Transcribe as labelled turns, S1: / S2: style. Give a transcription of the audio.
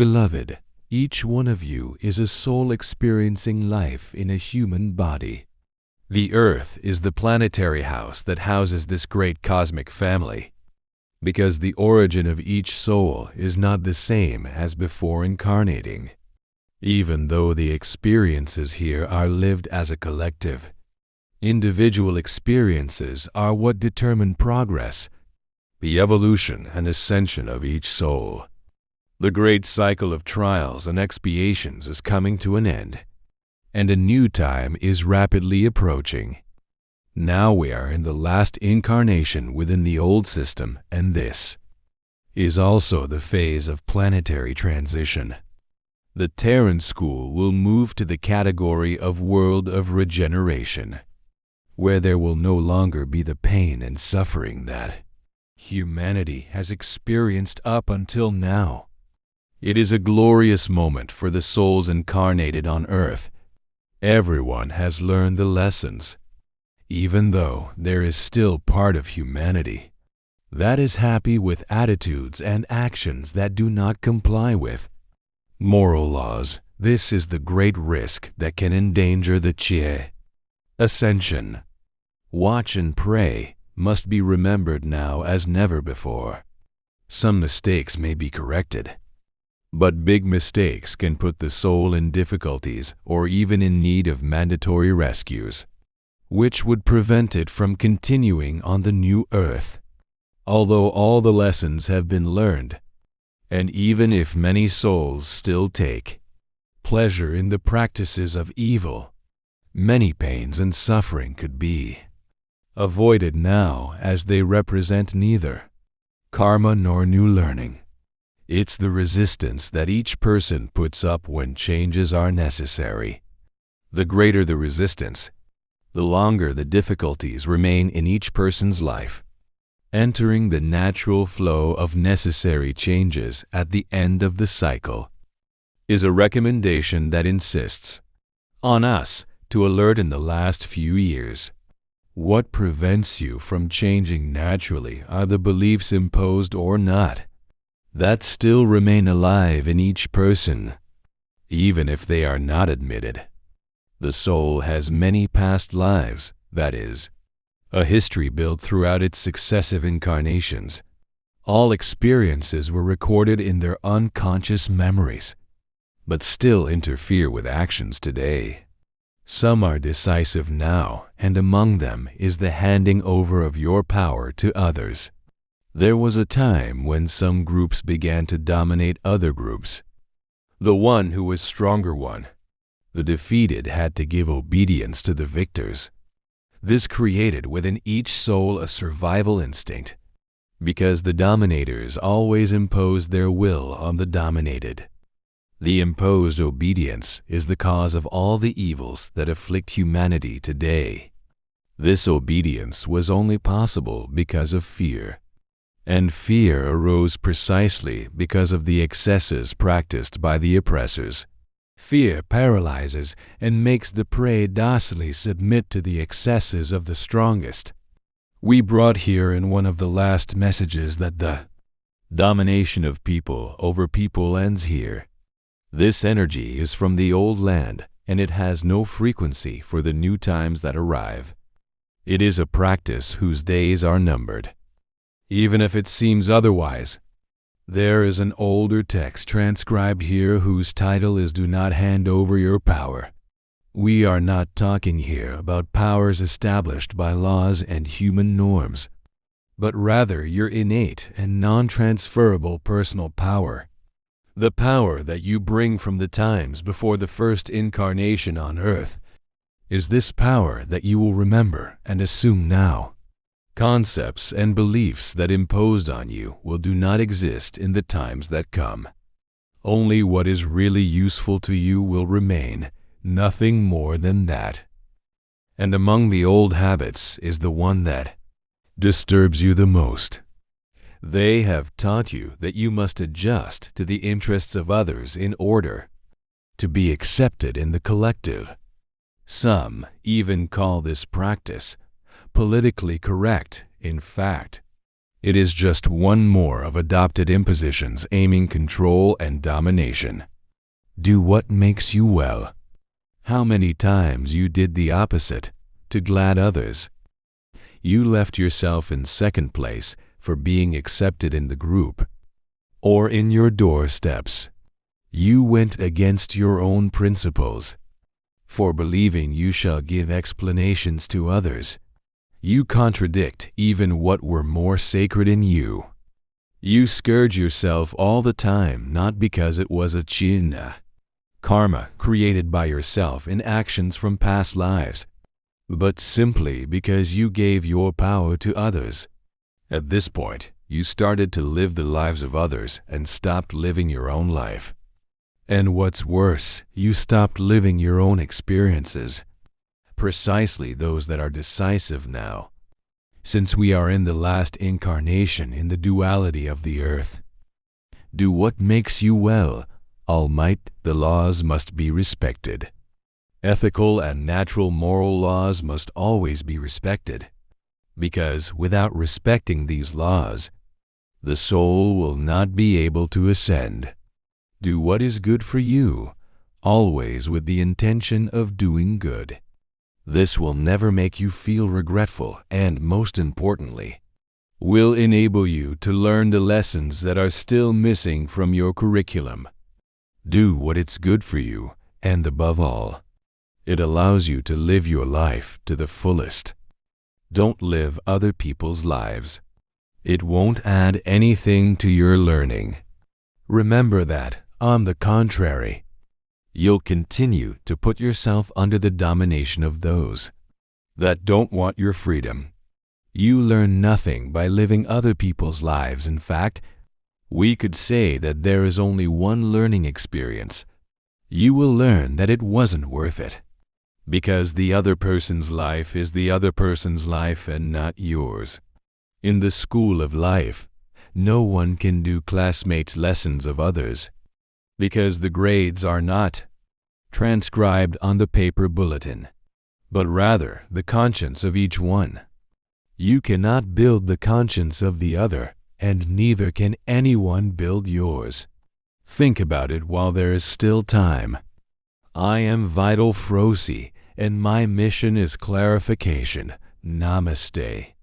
S1: Beloved, each one of you is a soul experiencing life in a human body. The Earth is the planetary house that houses this great cosmic family, because the origin of each soul is not the same as before incarnating. Even though the experiences here are lived as a collective, individual experiences are what determine progress, the evolution and ascension of each soul. The great cycle of trials and expiations is coming to an end, and a new time is rapidly approaching. Now we are in the last incarnation within the old system, and this is also the phase of planetary transition. The Terran school will move to the category of world of regeneration, where there will no longer be the pain and suffering that humanity has experienced up until now. It is a glorious moment for the souls incarnated on Earth. Everyone has learned the lessons, even though there is still part of humanity that is happy with attitudes and actions that do not comply with moral laws. This is the great risk that can endanger the Chie. Ascension. Watch and pray must be remembered now as never before. Some mistakes may be corrected, but big mistakes can put the soul in difficulties or even in need of mandatory rescues, which would prevent it from continuing on the new Earth. Although all the lessons have been learned, and even if many souls still take pleasure in the practices of evil, many pains and suffering could be avoided now, as they represent neither karma nor new learning. It's the resistance that each person puts up when changes are necessary. The greater the resistance, the longer the difficulties remain in each person's life. Entering the natural flow of necessary changes at the end of the cycle is a recommendation that insists on us to alert in the last few years. What prevents you from changing naturally are the beliefs imposed or not that still remain alive in each person, even if they are not admitted. The soul has many past lives, that is, a history built throughout its successive incarnations. All experiences were recorded in their unconscious memories, but still interfere with actions today. Some are decisive now, and among them is the handing over of your power to others. There was a time when some groups began to dominate other groups. The one who was stronger won. The defeated had to give obedience to the victors. This created within each soul a survival instinct, because the dominators always imposed their will on the dominated. The imposed obedience is the cause of all the evils that afflict humanity today. This obedience was only possible because of fear, and fear arose precisely because of the excesses practiced by the oppressors. Fear paralyzes and makes the prey docilely submit to the excesses of the strongest. We brought here in one of the last messages that the domination of people over people ends here. This energy is from the old land, and it has no frequency for the new times that arrive. It is a practice whose days are numbered. Even if it seems otherwise, there is an older text transcribed here whose title is "Do Not Hand Over Your Power." We are not talking here about powers established by laws and human norms, but rather your innate and non-transferable personal power. The power that you bring from the times before the first incarnation on Earth is this power that you will remember and assume now. Concepts and beliefs that imposed on you do not exist in the times that come. Only what is really useful to you will remain, nothing more than that. And among the old habits is the one that disturbs you the most. They have taught you that you must adjust to the interests of others in order to be accepted in the collective. Some even call this practice politically correct. In fact, It is just one more of adopted impositions aiming control and domination. Do what makes you well. How many times you did the opposite to glad others? You left yourself in second place for being accepted in the group or in your doorsteps. You went against your own principles. For believing you shall give explanations to others, you contradict even what were more sacred in you. You scourge yourself all the time not because it was a chinna, karma created by yourself in actions from past lives, but simply because you gave your power to others. At this point, you started to live the lives of others and stopped living your own life. And what's worse, you stopped living your own experiences, precisely those that are decisive now, since we are in the last incarnation in the duality of the earth. Do what makes you well. All might, the laws must be respected. Ethical and natural moral laws must always be respected, because without respecting these laws, the soul will not be able to ascend. Do what is good for you, always with the intention of doing good. This will never make you feel regretful and, most importantly, will enable you to learn the lessons that are still missing from your curriculum. Do what is good for you, and above all, it allows you to live your life to the fullest. Don't live other people's lives. It won't add anything to your learning. Remember that, on the contrary, you'll continue to put yourself under the domination of those that don't want your freedom. You learn nothing by living other people's lives. In fact, we could say that there is only one learning experience. You will learn that it wasn't worth it, because the other person's life is the other person's life and not yours. In the school of life, no one can do classmates' lessons of others, because the grades are not transcribed on the paper bulletin, but rather the conscience of each one. You cannot build the conscience of the other, and neither can anyone build yours. Think about it while there is still time. I am Vital Frosi, and my mission is clarification. Namaste.